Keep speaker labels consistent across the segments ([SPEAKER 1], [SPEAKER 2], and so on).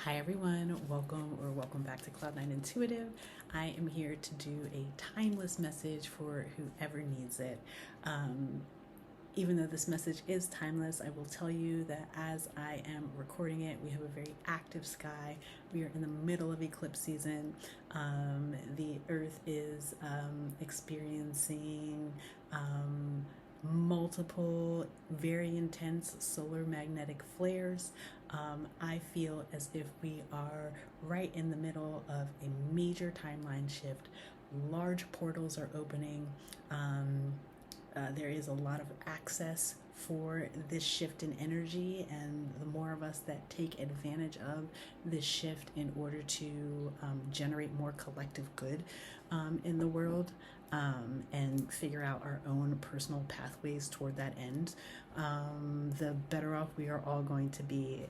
[SPEAKER 1] Hi everyone, welcome back to Cloud9 Intuitive. I am here to do a timeless message for whoever needs it. Even though this message is timeless, I will tell you that as I am recording it, we have a very active sky. We are in the middle of eclipse season. The earth is experiencing multiple very intense solar magnetic flares. I feel as if we are right in the middle of a major timeline shift. Large portals are opening. There is a lot of access for this shift in energy, and the more of us that take advantage of this shift in order to generate more collective good in the world, and figure out our own personal pathways toward that end, the better off we are all going to be.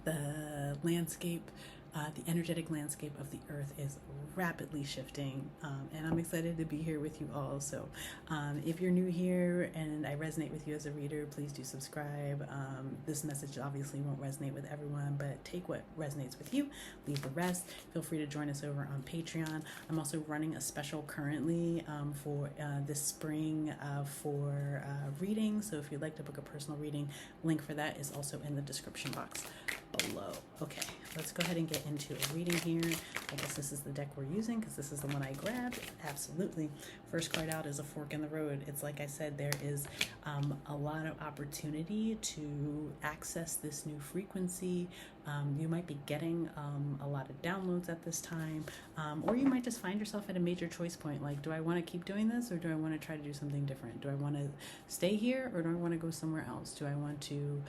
[SPEAKER 1] The landscape, the energetic landscape of the earth is rapidly shifting, and I'm excited to be here with you all. So if you're new here and I resonate with you as a reader, please do subscribe. This message obviously won't resonate with everyone, but take what resonates with you, leave the rest. Feel free to join us over on Patreon. I'm also running a special currently for this spring for reading. So if you'd like to book a personal reading, link for that is also in the description box below. Okay, let's go ahead and get into a reading here. I guess this is the deck we're using because this is the one I grabbed. Absolutely. First card out is a fork in the road. It's like I said, there is a lot of opportunity to access this new frequency. You might be getting a lot of downloads at this time, or you might just find yourself at a major choice point. Like, do I want to keep doing this, or do I want to try to do something different? Do I want to stay here, or do I want to go somewhere else? Do I want to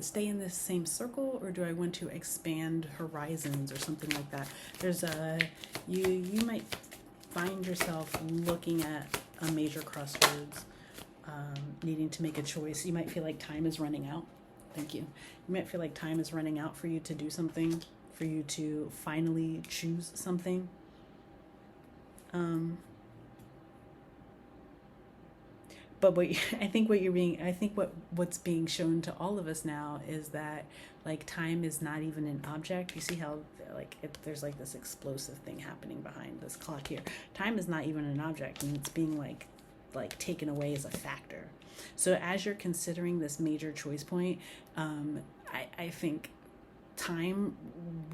[SPEAKER 1] stay in this same circle, or do I want to expand horizons or something like that? There's you might find yourself looking at a major crossroads, needing to make a choice. You might feel like time is running out. Thank you. You might feel like time is running out for you to do something, for you to finally choose something. But what's being shown to all of us now is that, like, time is not even an object. You see how, like, there's like this explosive thing happening behind this clock here. Time is not even an object, and it's being like taken away as a factor. So as you're considering this major choice point, I think time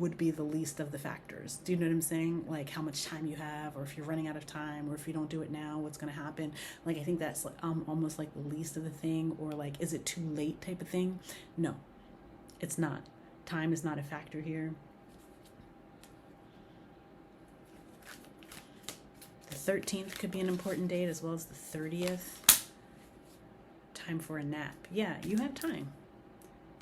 [SPEAKER 1] would be the least of the factors. Do you know what I'm saying? Like, how much time you have, or if you're running out of time, or if you don't do it now, what's going to happen? Like, I think that's almost like the least of the thing, or like, is it too late type of thing? No, it's not. Time is not a factor here. The 13th could be an important date, as well as the 30th. Time for a nap. Yeah, you have time.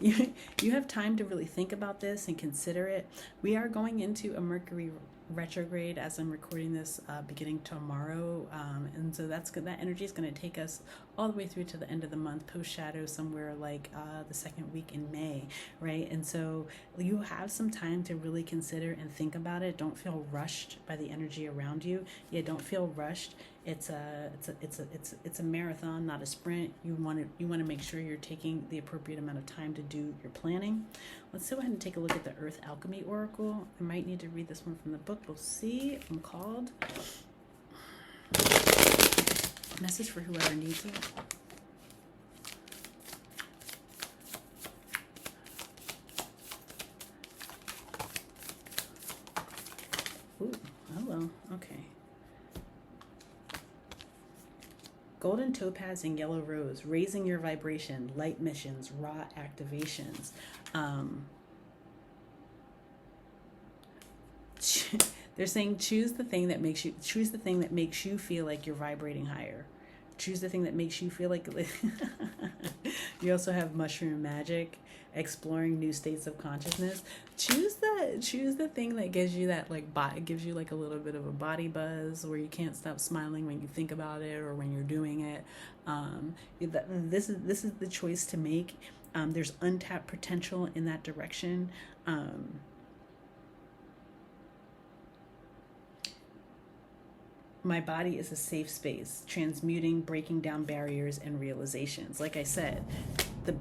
[SPEAKER 1] You have time to really think about this and consider it. We are going into a Mercury retrograde as I'm recording this, beginning tomorrow, and so that energy is going to take us all the way through to the end of the month, post shadow somewhere like the second week in May, right? And so you have some time to really consider and think about it. Don't feel rushed by the energy around you. Yeah, don't feel rushed. It's a marathon, not a sprint. You want to make sure you're taking the appropriate amount of time to do your planning. Let's go ahead and take a look at the Earth Alchemy Oracle. I might need to read this one from the book. We'll see. I'm called. Message for whoever needs it. Ooh, oh well, okay. Golden topaz and yellow rose, raising your vibration, light missions, raw activations. They're saying choose the thing that makes you feel like you're vibrating higher. Choose the thing that makes you feel like you also have mushroom magic, exploring new states of consciousness. Choose the thing that gives you that, like, gives you like a little bit of a body buzz, where you can't stop smiling when you think about it or when you're doing it. This is the choice to make. There's untapped potential in that direction. my body is a safe space, transmuting, breaking down barriers and realizations. Like I said, the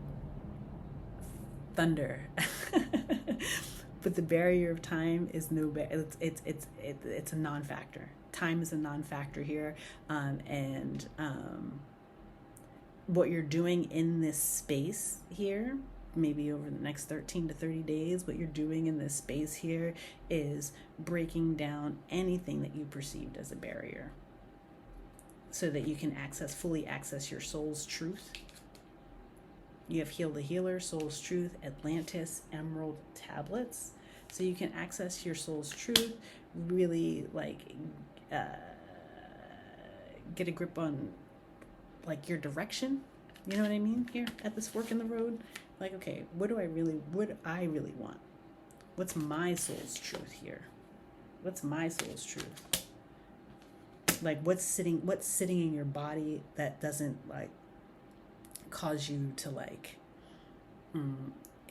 [SPEAKER 1] thunder. But the barrier of time is it's a non-factor. Time is a non-factor here, and what you're doing in this space here, maybe over the next 13 to 30 days, what you're doing in this space here is breaking down anything that you perceived as a barrier, so that you can fully access your soul's truth. You have Heal the Healer, Soul's Truth, Atlantis, Emerald tablets. So you can access your soul's truth, really get a grip on your direction. You know what I mean? Here at this fork in the road. Like, okay, what do I really want? What's my soul's truth here? What's my soul's truth? Like, what's sitting in your body that doesn't cause you to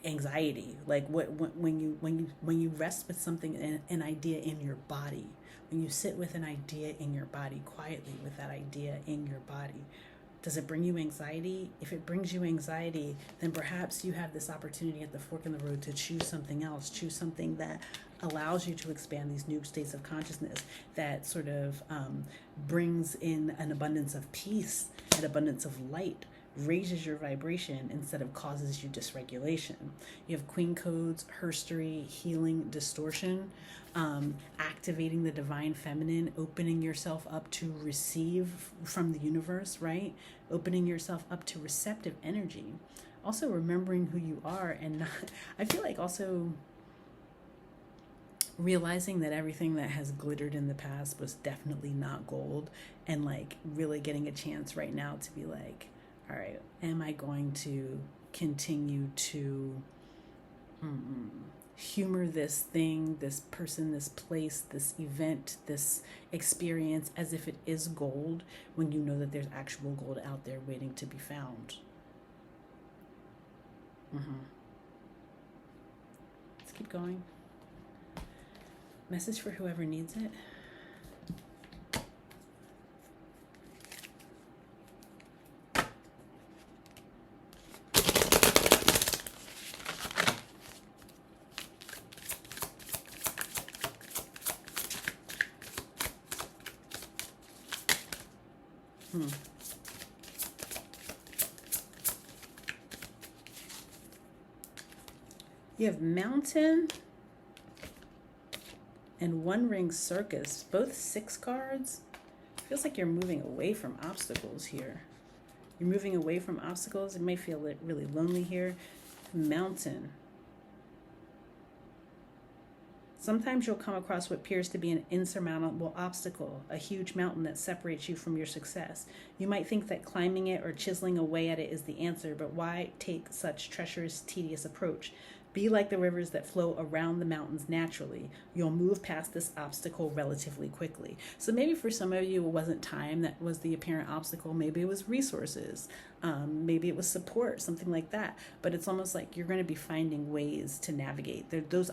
[SPEAKER 1] anxiety? Like, when you rest with something, an idea in your body, when you sit with an idea in your body, quietly with that idea in your body, does it bring you anxiety? If it brings you anxiety, then perhaps you have this opportunity at the fork in the road to choose something else, choose something that allows you to expand these new states of consciousness, that sort of brings in an abundance of peace, an abundance of light, raises your vibration instead of causes you dysregulation. You have Queen Codes, Herstory, Healing, Distortion, activating the divine feminine, opening yourself up to receive from the universe, right? Opening yourself up to receptive energy. Also remembering who you are, and I feel like also realizing that everything that has glittered in the past was definitely not gold, and really getting a chance right now to be like, all right, am I going to continue to humor this thing, this person, this place, this event, this experience as if it is gold, when you know that there's actual gold out there waiting to be found? Let's keep going. Message for whoever needs it. You have Mountain and One Ring Circus, both 6 cards. Feels like you're moving away from obstacles here. You're moving away from obstacles. It may feel really lonely here. Mountain. Sometimes you'll come across what appears to be an insurmountable obstacle, a huge mountain that separates you from your success. You might think that climbing it or chiseling away at it is the answer, but why take such treacherous, tedious approach? Be like the rivers that flow around the mountains naturally. You'll move past this obstacle relatively quickly. So maybe for some of you, it wasn't time that was the apparent obstacle. Maybe it was resources. Maybe it was support, something like that. But it's almost like you're going to be finding ways to navigate. Those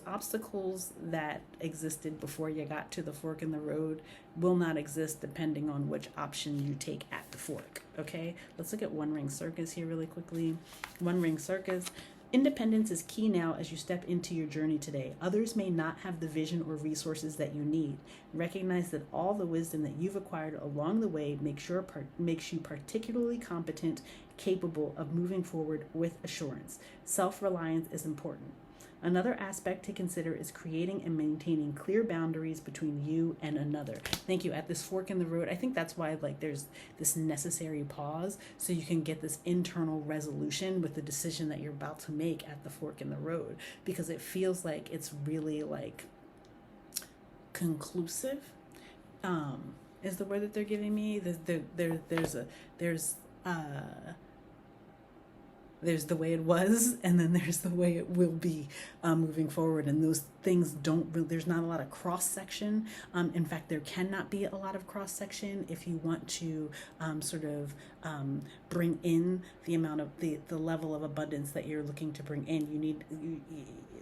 [SPEAKER 1] obstacles that existed before you got to the fork in the road will not exist depending on which option you take at the fork. Okay, let's look at One Ring Circus here really quickly. One Ring Circus. Independence is key now as you step into your journey today. Others may not have the vision or resources that you need. Recognize that all the wisdom that you've acquired along the way makes you particularly competent, capable of moving forward with assurance. Self-reliance is important. Another aspect to consider is creating and maintaining clear boundaries between you and another. Thank you. At this fork in the road, I think that's why there's this necessary pause, so you can get this internal resolution with the decision that you're about to make at the fork in the road, because it feels like it's really conclusive. Is the word that they're giving me. There's There's the way it was, and then there's the way it will be moving forward. And those things there's not a lot of cross section. In fact, there cannot be a lot of cross section if you want to sort of bring in the amount of the level of abundance that you're looking to bring in.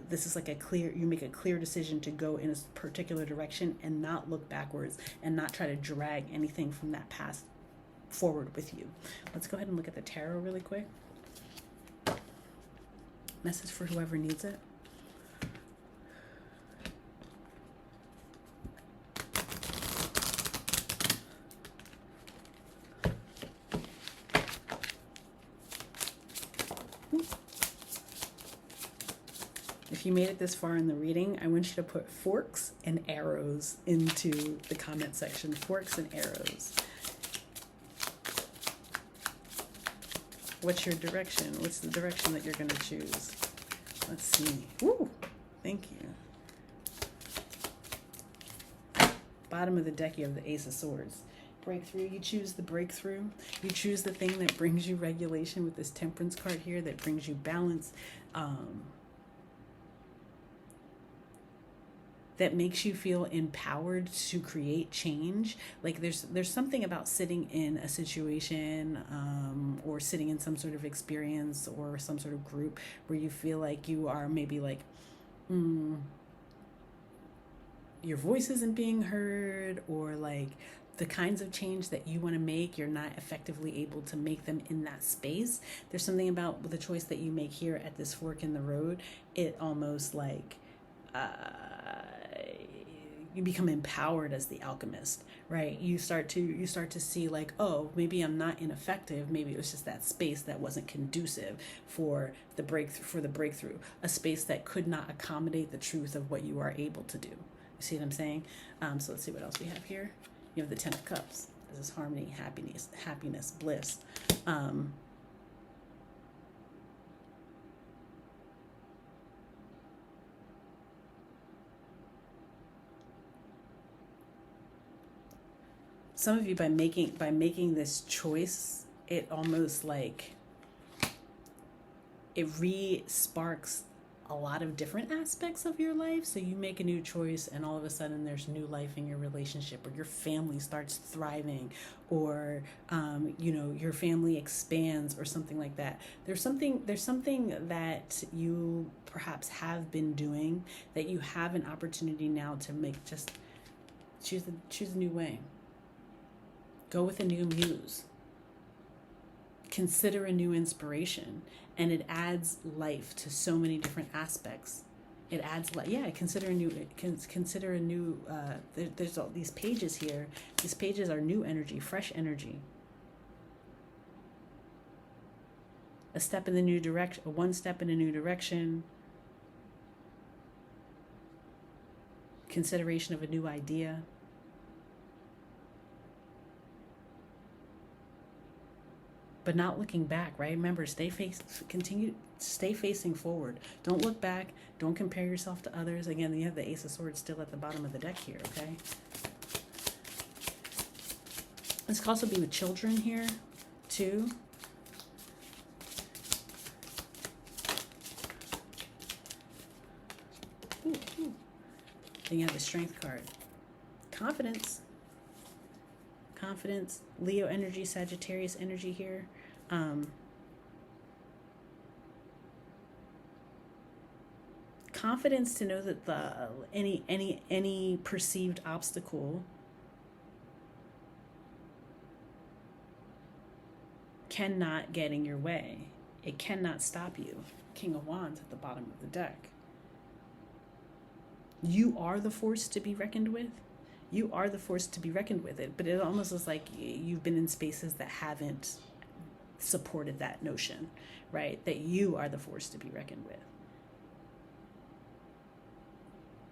[SPEAKER 1] This is like you make a clear decision to go in a particular direction and not look backwards and not try to drag anything from that past forward with you. Let's go ahead and look at the tarot really quick. Message for whoever needs it. If you made it this far in the reading, I want you to put forks and arrows into the comment section. Forks and arrows. What's your direction? What's the direction that you're going to choose? Let's see. Woo! Thank you. Bottom of the deck, you have the Ace of Swords. Breakthrough. You choose the breakthrough. You choose the thing that brings you regulation with this Temperance card here, that brings you balance. That makes you feel empowered to create change. Like there's something about sitting in a situation or sitting in some sort of experience or some sort of group where you feel like you are maybe like your voice isn't being heard, or like the kinds of change that you want to make, you're not effectively able to make them in that space. There's something about the choice that you make here at this fork in the road. It almost like you become empowered as the alchemist, right? You start to see like, oh, maybe I'm not ineffective. Maybe it was just that space that wasn't conducive for the breakthrough, a space that could not accommodate the truth of what you are able to do. You see what I'm saying? So let's see what else we have here. You have the Ten of Cups. This is harmony, happiness, bliss. Some of you, by making this choice, it almost like it re-sparks a lot of different aspects of your life. So you make a new choice and all of a sudden there's new life in your relationship, or your family starts thriving, or your family expands, or something like that. There's something that you perhaps have been doing that you have an opportunity now to make. Just choose a new way. Go with a new muse. Consider a new inspiration, and it adds life to so many different aspects. It adds consider a new. There's all these pages here. These pages are new energy, fresh energy. One step in a new direction. Consideration of a new idea. But not looking back, right? Remember, stay facing forward. Don't look back. Don't compare yourself to others. Again, you have the Ace of Swords still at the bottom of the deck here, okay? This could also be with children here, too. Ooh. Then you have the Strength card. Confidence, Leo energy, Sagittarius energy here. Confidence to know that any perceived obstacle cannot get in your way. It cannot stop you. King of Wands at the bottom of the deck. You are the force to be reckoned with. You are the force to be reckoned with it, but it almost is like you've been in spaces that haven't supported that notion, right? That you are the force to be reckoned with.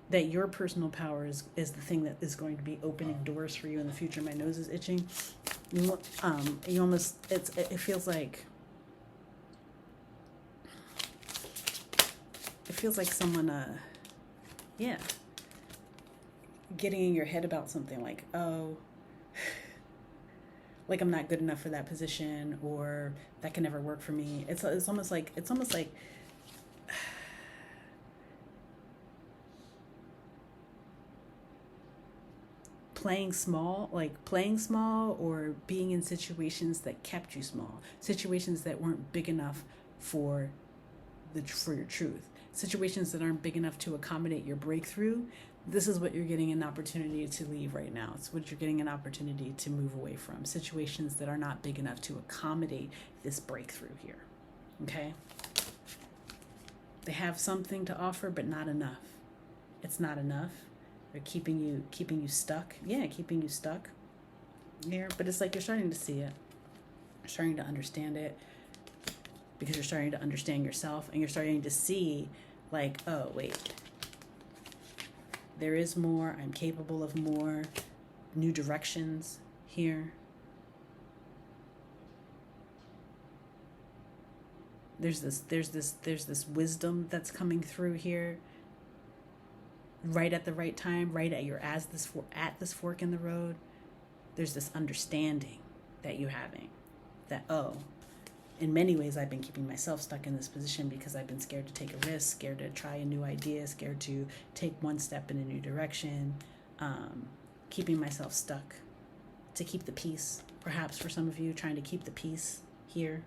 [SPEAKER 1] That your personal power is the thing that is going to be opening doors for you in the future. My nose is itching. It feels like someone, getting in your head about something like, oh, like I'm not good enough for that position, or that can never work for me. It's almost like playing small, or being in situations that kept you small, situations that weren't big enough for your truth, situations that aren't big enough to accommodate your breakthrough. This is what you're getting an opportunity to leave right now. It's what you're getting an opportunity to move away from, situations that are not big enough to accommodate this breakthrough here. Okay? They have something to offer, but not enough. It's not enough. They're keeping you stuck. Yeah, keeping you stuck here. But it's like you're starting to see it. You're starting to understand it, because you're starting to understand yourself, and you're starting to see, like, oh, wait, there is more. I'm capable of more. New directions here. There's this wisdom that's coming through here, right at the right time, right at this fork in the road. There's this understanding that you're having, that, oh, in many ways I've been keeping myself stuck in this position because I've been scared to take a risk, scared to try a new idea, scared to take one step in a new direction, keeping myself stuck to keep the peace. Perhaps for some of you, trying to keep the peace here.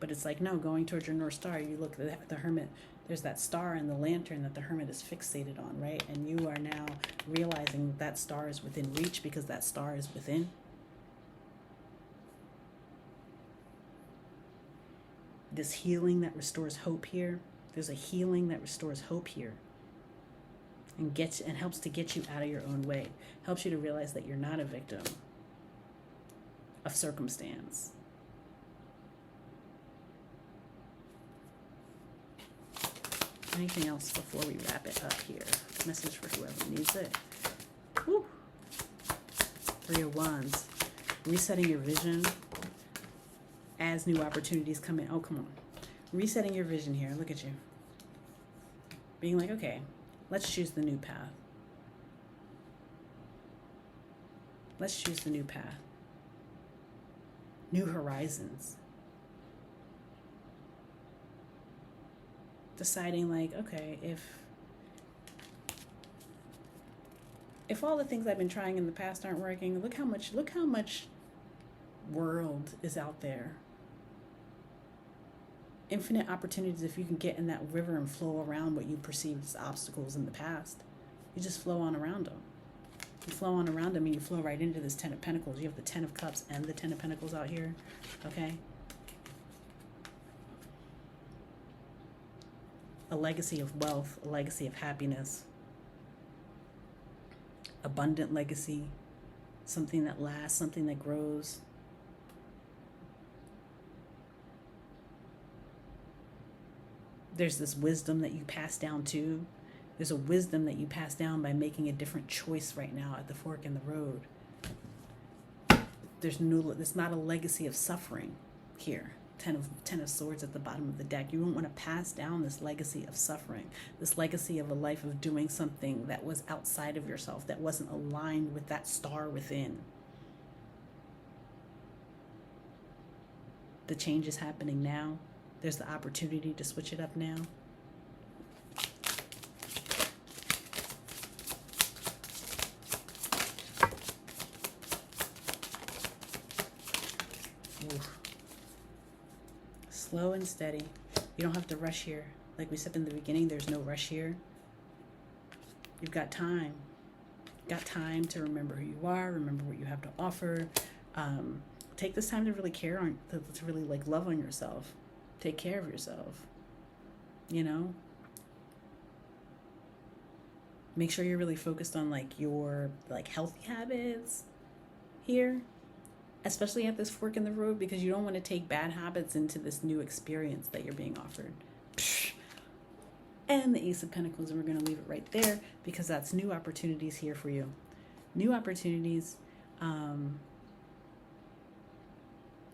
[SPEAKER 1] But it's like, no, going towards your North Star. You look at the hermit, there's that star in the lantern that the hermit is fixated on, right? And you are now realizing that star is within reach, because that star is within. This healing that restores hope here. There's a healing that restores hope here, and helps to get you out of your own way. Helps you to realize that you're not a victim of circumstance. Anything else before we wrap it up here? Message for whoever needs it. Woo. 3 of Wands. Resetting your vision as new opportunities come in. Oh, come on. Resetting your vision here. Look at you. Being like, okay, let's choose the new path. Let's choose the new path. New horizons. Deciding, like, okay, if all the things I've been trying in the past aren't working, look how much world is out there. Infinite opportunities if you can get in that river and flow around what you perceived as obstacles in the past. You just flow on around them. You flow on around them, and you flow right into this 10 of Pentacles. You have the 10 of Cups and the 10 of Pentacles out here, okay? A legacy of wealth, a legacy of happiness, abundant legacy, something that lasts, something that grows. There's this wisdom that you pass down too. There's a wisdom that you pass down by making a different choice right now at the fork in the road. There's not a legacy of suffering here. 10 of Swords at the bottom of the deck. You don't want to pass down this legacy of suffering, this legacy of a life of doing something that was outside of yourself, that wasn't aligned with that star within. The change is happening now. There's the opportunity to switch it up now. Oof. Slow and steady. You don't have to rush here. Like we said in the beginning, there's no rush here. You've got time. Got time to remember who you are, remember what you have to offer. Take this time to really care on, to really like love on yourself. Take care of yourself. You know? Make sure you're really focused on like your like healthy habits here. Especially at this fork in the road, because you don't want to take bad habits into this new experience that you're being offered. And the Ace of Pentacles, and we're going to leave it right there, because that's new opportunities here for you. New opportunities,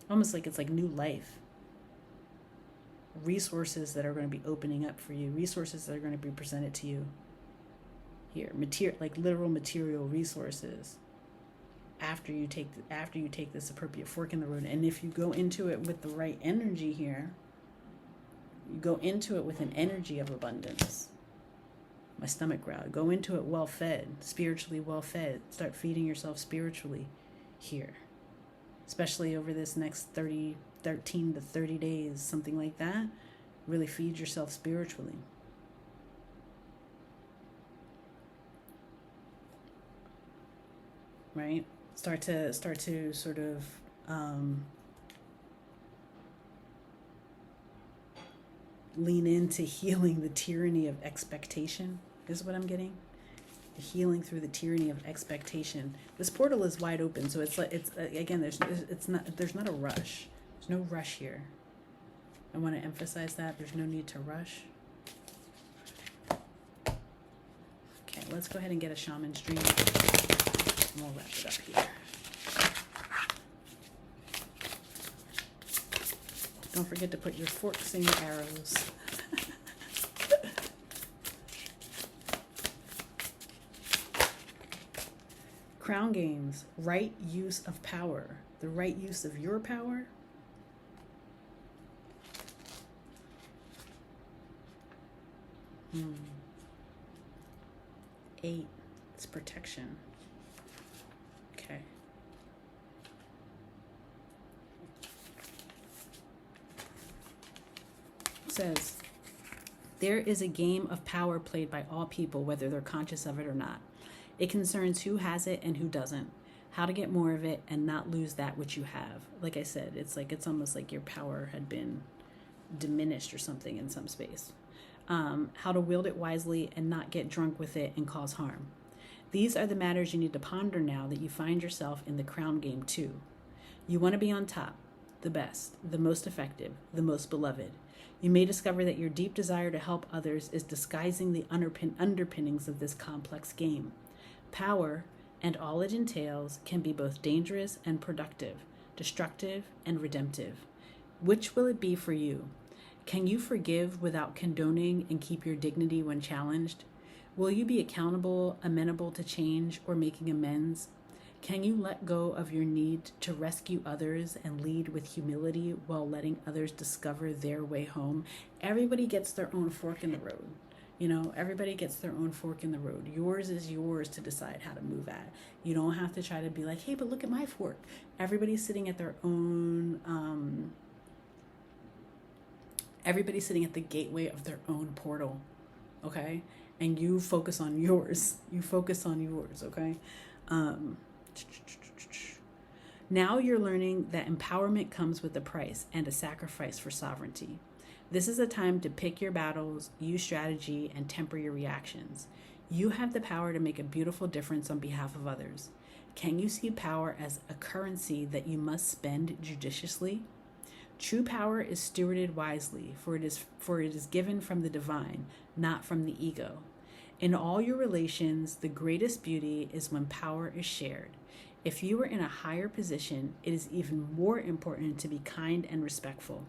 [SPEAKER 1] almost like it's like new life. Resources that are going to be opening up for you. Resources that are going to be presented to you here. Like literal material resources. after you take this appropriate fork in the road. And if you go into it with the right energy here, you go into it with an energy of abundance. My stomach growled. Go into it well fed, spiritually well fed. Start feeding yourself spiritually here, especially over this next 13 to 30 days, something like that. Really feed yourself spiritually. Right? Start to sort of lean into healing the tyranny of expectation, is what I'm getting. Healing through the tyranny of expectation. This portal is wide open, so it's again, there's not a rush. There's no rush here. I want to emphasize that there's no need to rush. Okay, let's go ahead and get a shaman's dream, and we'll wrap it up here. Don't forget to put your forks in your arrows. Crown games, right use of power, the right use of your power. Eight, it's protection. Okay. It says, there is a game of power played by all people, whether they're conscious of it or not. It concerns who has it and who doesn't, how to get more of it and not lose that which you have. Like I said, it's almost like your power had been diminished or something in some space. How to wield it wisely and not get drunk with it and cause harm. These are the matters you need to ponder now that you find yourself in the crown game too. You want to be on top, the best, the most effective, the most beloved. You may discover that your deep desire to help others is disguising the underpinnings of this complex game. Power, and all it entails, can be both dangerous and productive, destructive and redemptive. Which will it be for you? Can you forgive without condoning and keep your dignity when challenged? Will you be accountable, amenable to change, or making amends? Can you let go of your need to rescue others and lead with humility while letting others discover their way home? Everybody gets their own fork in the road. Everybody gets their own fork in the road. Yours is yours to decide how to move at. You don't have to try to be like, hey, but look at my fork. Everybody's sitting at their own, everybody's sitting at the gateway of their own portal, okay? And you focus on yours. Okay? Now you're learning that empowerment comes with a price and a sacrifice for sovereignty. This is a time to pick your battles, use strategy, and temper your reactions. You have the power to make a beautiful difference on behalf of others. Can you see power as a currency that you must spend judiciously? True power is stewarded wisely, for it is given from the divine, not from the ego. In all your relations, the greatest beauty is when power is shared. If you are in a higher position, it is even more important to be kind and respectful.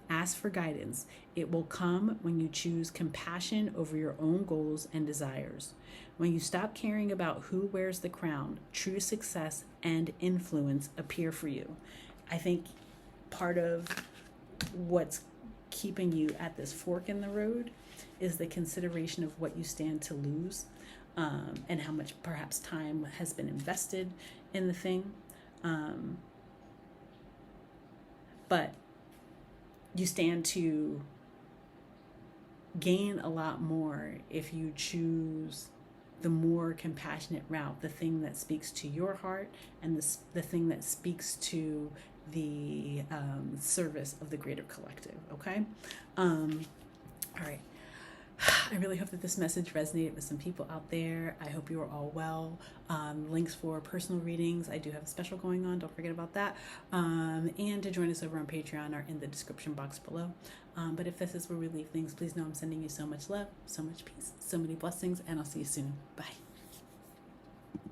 [SPEAKER 1] Ask for guidance. It will come when you choose compassion over your own goals and desires. When you stop caring about who wears the crown, true success and influence appear for you. I think part of what's keeping you at this fork in the road is the consideration of what you stand to lose, and how much perhaps time has been invested in the thing. But you stand to gain a lot more if you choose the more compassionate route, the thing that speaks to your heart and the thing that speaks to the service of the greater collective, okay? All right. I really hope that this message resonated with some people out there. I hope you are all well. Links for personal readings. I do have a special going on. Don't forget about that. And to join us over on Patreon are in the description box below. But if this is where we leave things, please know I'm sending you so much love, so much peace, so many blessings, and I'll see you soon. Bye.